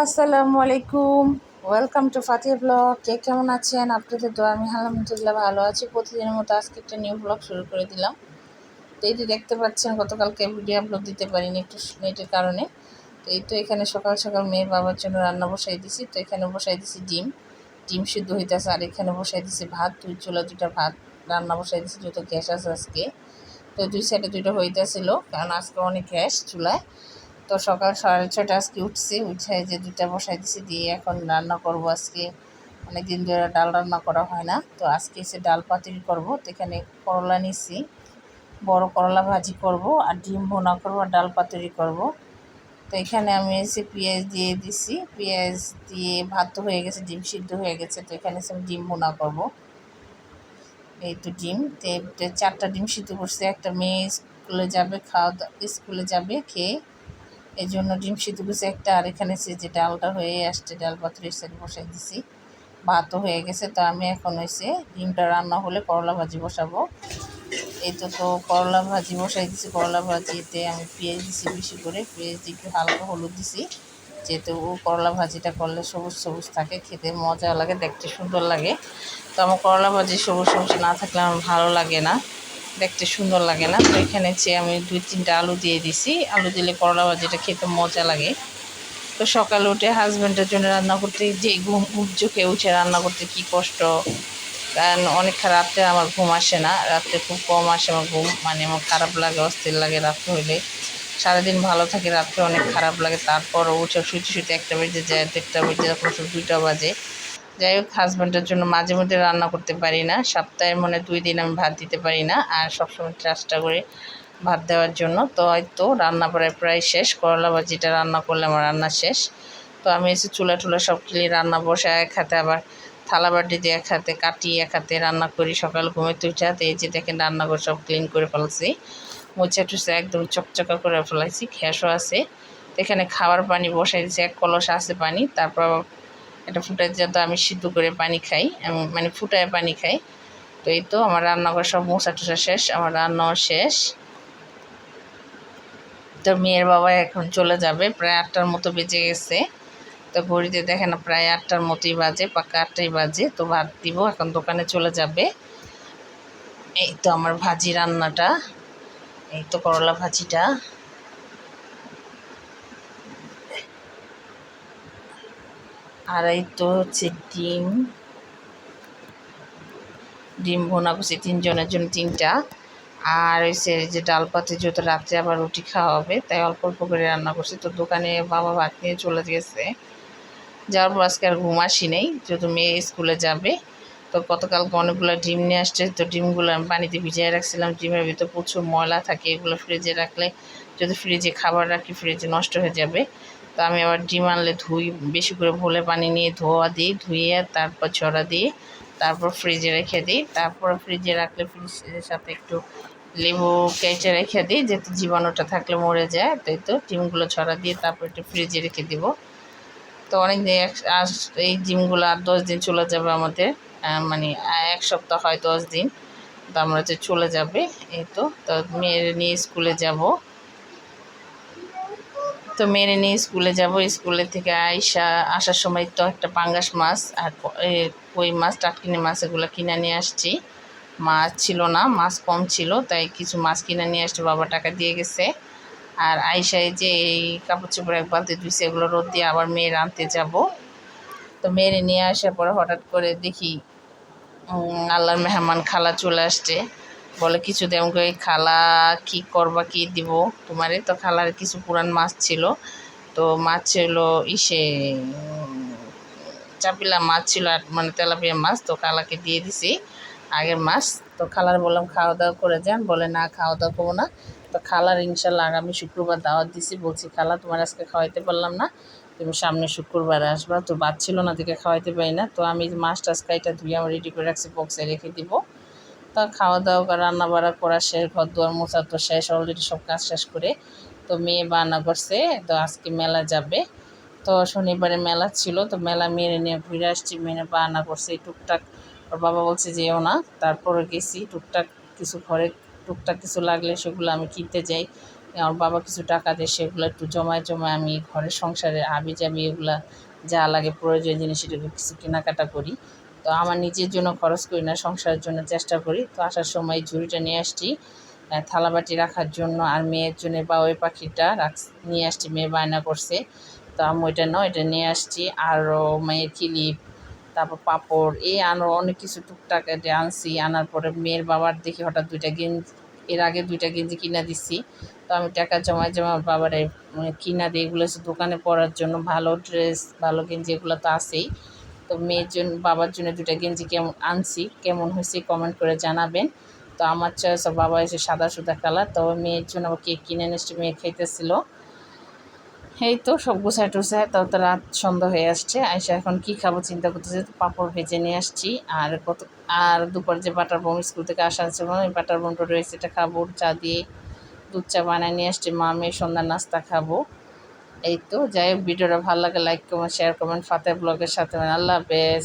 আসসালামু আলাইকুম, welcome to Fatiha blog. কে কেমন আছেন? আপনাদের দোয়া আমি আলহামদুলিল্লাহ ভালো আছি। প্রতিদিনের মতো আজকে একটা নিউ ব্লগ শুরু করে দিলাম। তো এই যে দেখতে পাচ্ছেন, গতকালকে ভিডিও আপলোড দিতে পারিনি একটু নেটের কারণে। তো এই তো এখানে সকাল সকাল মেয়ের বাবার জন্য রান্না বসাই দিছি। তো এখানে বসাই দিছি ডিম সিদ্ধ হইতেছে, আর এখানে বসাই দিছি ভাত। দুইটা ভাত রান্না বসাই দিছি, যেহেতু গ্যাস আছে আজকে। তো দুই সাইডে দুইটা হইতেছিল, কারণ আজকে অনেক গ্যাস চুলায়। তো সকাল 6:30 আজকে উঠে যে দুইটা বসাই দিছি, দিয়ে এখন রান্না করব। আজকে অনেকদিন ধরে ডাল রান্না করা হয় না, তো আজকে এসে ডাল পাতুরি করব। তো এখানে করলা নিছি, বড় করলা ভাজি করব, আর ডিম ভুনা করব, আর ডাল পাতুরি করব। তো এখানে আমি এসে পেঁয়াজ দিয়ে দিছি, পেঁয়াজ দিয়ে ভাত তো হয়ে গেছে, ডিম সিদ্ধ হয়ে গেছে। তো এখানে এসে আমি ডিম ভুনা করব। এই তো ডিম, তো 4টা ডিম সিদ্ধ করছে। একটা মেয়ে স্কুলে যাবে, স্কুলে যাবে খেয়ে, এই জন্য ডিম সিদ্ধ করছি একটা। আর এখানে সে যে ডালটা হয়ে আসছে, ডাল পাতুরির সাইড বসাই দিছি, ভাতও হয়ে গেছে। তো আমি এখন হয়েছে ডিমটা রান্না হলে করলা ভাজি বসাবো। এই তো করলা ভাজি বসাই দিছি। করলা ভাজিতে আমি পেঁয়াজ দিছি, বেশি করে পেঁয়াজ দিয়ে একটু হালকা হলুদ দিছি, যেহেতু করলা ভাজিটা করলে সবুজ সবুজ থাকে, খেতে মজা লাগে, দেখতে সুন্দর লাগে। তো আমার করলা ভাজি সবুজ সবুজ না থাকলে আমার ভালো লাগে না, দেখতে সুন্দর লাগে না। তো এখানে আমি 2-3টা আলু দিয়ে দিছি। আলু দিলে করলা ভাজিটা খেতে মজা লাগে। তো সকালে উঠে হাজব্যান্ডের জন্য রান্না করতে, যে ঘুম চোখে উঠে রান্না করতে কি কষ্ট, কারণ অনেক রাত্রে আমার ঘুম আসে না, রাত্রে খুব কম আসে আমার ঘুম, মানে আমার খারাপ লাগে, অস্থির লাগে রাত্রে হইলে। সারাদিন ভালো থাকে, রাত্রে অনেক খারাপ লাগে। তারপরও উঠে শুইতে শুইতে 1টা বেজে যায়, 1টা বেজে যায়, কোনো সময় 2টা বাজে। যাই হোক, হাজব্যান্ডের জন্য মাঝে মধ্যে রান্না করতে পারি না, সপ্তাহে 2 দিন আমি ভাত দিতে পারি না, আর সবসময় চেষ্টা করি ভাত দেওয়ার জন্য। তো হয়তো রান্না প্রায় শেষ, করলা ভাজিটা রান্না করলে আমার রান্না শেষ। তো আমি এসে চুলা সব ক্লিন, রান্না বসায় এক হাতে, আবার থালা বাটি দিয়ে এক হাতে কাটি, এক হাতে রান্না করি। সকাল ঘুমেতে উঠে এই যে দেখেন রান্না করে সব ক্লিন করে ফেলছি, মুছে টুছে একদম চকচকা করে ফেলাইছি, গ্যাসও আছে। তো এখানে খাবার পানি বসাই দিয়েছি, 1 কলস আছে পানি। তারপর এটা ফুটাই যেহেতু আমি সিদ্ধ করে পানি খাই, আমি মানে ফুটায় পানি খাই। তো এই তো আমার রান্নাঘর সব মোছা টুসা শেষ, আমার রান্নাও শেষ। তো মেয়ের বাবা এখন চলে যাবে, প্রায় 8টার মতো বেজে গেছে। তো ঘড়িতে দেখে না, প্রায় 8টার মতোই বাজে, পাক্কা 8টাই বাজে। তো ভাত দিব, এখন দোকানে চলে যাবে। এই তো আমার ভাজি রান্নাটা, এই তো করলা ভাজিটা, আর এই তো হচ্ছে ডিম ভুনা করছি 3 জনের জন্য 3টা। আর হচ্ছে যে ডাল পাতে, যেহেতু রাত্রে আবার রুটি খাওয়া হবে, তাই অল্প অল্প করে রান্না করছি। তো দোকানে বাবা ভাত নিয়ে চলে গেছে, যাওয়ার পর আজকে আর ঘুম আসি নেই, যেহেতু মেয়ে স্কুলে যাবে। তো গতকালকে অনেকগুলো ডিম নিয়ে আসছে, তো ডিমগুলো আমি পানিতে ভিজিয়ে রাখছিলাম। ডিমের ভিতরে প্রচুর ময়লা থাকে, এগুলো ফ্রিজে রাখলে, যদি ফ্রিজে খাবার রাখি ফ্রিজে নষ্ট হয়ে যাবে। তো আমি আবার ডিম আনলে বেশি করে ভোলে পানি নিয়ে ধুয়ে তারপর ছড়া দিয়ে তারপর ফ্রিজে রেখে দিই। তারপর ফ্রিজে রাখলে ফ্রিজের সাথে একটু লেবু কেটে রেখে দিই, যাতে জীবাণুটা থাকলে মরে যায়। তাই তো ডিমগুলো ছড়া দিয়ে তারপর একটু ফ্রিজে রেখে দিব। তো অনেক দিন এই ডিমগুলো 8-10 দিন চলে যাবে আমাদের, মানে 1 সপ্তাহ হয় 10 দিন। তো আমরা যে চলে যাবে। এই তো মেয়ের নিয়ে স্কুলে যাব। তো মেয়ের নিয়ে স্কুলে যাব, স্কুলে থেকে আসার সময় তো একটা পাঙ্গাস মাছ আর কই মাছ, টাটকিনি মাছ, এগুলো কিনে নিয়ে আসছি। মাছ ছিল না, মাছ কম ছিল, তাই কিছু মাছ কিনে নিয়ে আসছে, বাবা টাকা দিয়ে গেছে। আর আইসায় যে এই কাপড় চোপড় 1 বালতি ধুইছে, এগুলো রোদ দিয়ে আবার মেয়ের আনতে যাব। তো মেয়েরে নিয়ে আসার পরে হঠাৎ করে দেখি আল্লাহর মেহমান খালা চলে আসছে। বলে কিছু দেব, খালা কি করবা, কি দিব তোমারে? তো খালার কিছু পুরান মাছ ছিল, তো মাছ ছিল চাপিলা মাছ ছিল, আর মানে তেলাপিয়া মাছ। তো খালাকে দিয়ে দিছি আগের মাছ। তো খালার বললাম খাওয়া দাওয়া করে যান, বলে না খাওয়া দাওয়া করবো না। তো খালার ইনশাল্লাহ আগামী শুক্রবার দাওয়াত দিছি। বলছি খালা তোমার আজকে খাওয়াইতে পারলাম না, তুমি সামনে শুক্রবারে আসবা। তো বাদ ছিল না, দেখে খাওয়াইতে পারি না। তো আমি মাছ টাছ কাইটা ধুয়ে আমার রেডি করে রাখছি, বক্সে রেখে দিব। তা খাওয়া দাওয়া রান্না বাড়া করা শেষ, ঘর দুয়ার মোছা তো শেষ, অলরেডি সব কাজ শেষ করে তো মেয়ে বায়না করছে, তো আজকে মেলা যাবে। তো শনিবারে মেলা ছিল, তো মেলা মেরে নিয়ে ঘুরে আসছি। মেয়ে বায়না করছে টুকটাক, ওর বাবা বলছে যেও না, তারপরে গেছি। টুকটাক কিছু ঘরে টুকটাক কিছু লাগলে সেগুলো আমি কিনতে যাই, আমার বাবা কিছু টাকা দিয়ে সেগুলো একটু জমায় জমায় আমি ঘরের সংসারে হাবিজাবি এগুলা যা লাগে প্রয়োজনীয় জিনিস সেগুলো কিছু কেনাকাটা করি। তো আমার নিজের জন্য খরচ করি না, সংসারের জন্য চেষ্টা করি। তো আসার সময় ঝুড়িটা নিয়ে আসছি থালাবাটি রাখার জন্য, আর মেয়ের জন্য বাবুই পাখিটা নিয়ে আসছি, মেয়ে বায়না করছে। তো আমি ওইটা নয় এটা নিয়ে আসছি, আরও মেয়ের ক্লিপ, তারপর পাপড়, এই আরও অনেক কিছু টুকটাক এটা আনছি। আনার পরে মেয়ের বাবার দেখি হঠাৎ 2টা গেঞ্জি, এর আগে 2টা গেঞ্জি কিনা দিছি। তো আমি টাকা জমায় জমা বাবারে কিনা দিই, এগুলো হচ্ছে দোকানে পরার জন্য, ভালো ড্রেস ভালো গেঞ্জি এগুলো তো আছেই। তো মেয়ের জন্য বাবার জন্য 2টা গেঞ্জি কেমন আনছি, কেমন হয়েছে কমেন্ট করে জানাবেন। তো আমার চয়েস, বাবা হয়েছে সাদা সুদা কালার। তো মেয়ের জন্য আবার কেক কিনে এনেছি, মেয়ে খাইতেছিল। এই তো সব গোছায় টোছায় তো তো রাত সন্ধ্যা হয়ে আসছে। আইসা এখন কি খাবো চিন্তা করতেছি, তো পাঁপড় ভেজে নিয়ে আসছি। আর দুপুর যে বাটার বোম স্কুল থেকে আসা ছিল, ওই বাটার বোমটা রয়েছে, এটা খাবো চা দিয়ে। দুধ চা বানায় নিয়ে আসছি, মা মেয়ে সন্ধ্যার নাস্তা খাবো। এই তো যাই হোক, ভিডিওটা ভালো লাগে লাইক কমেন্ট শেয়ার করবেন, ফাতেহ ব্লগের সাথে। আল্লাহ হাফেজ।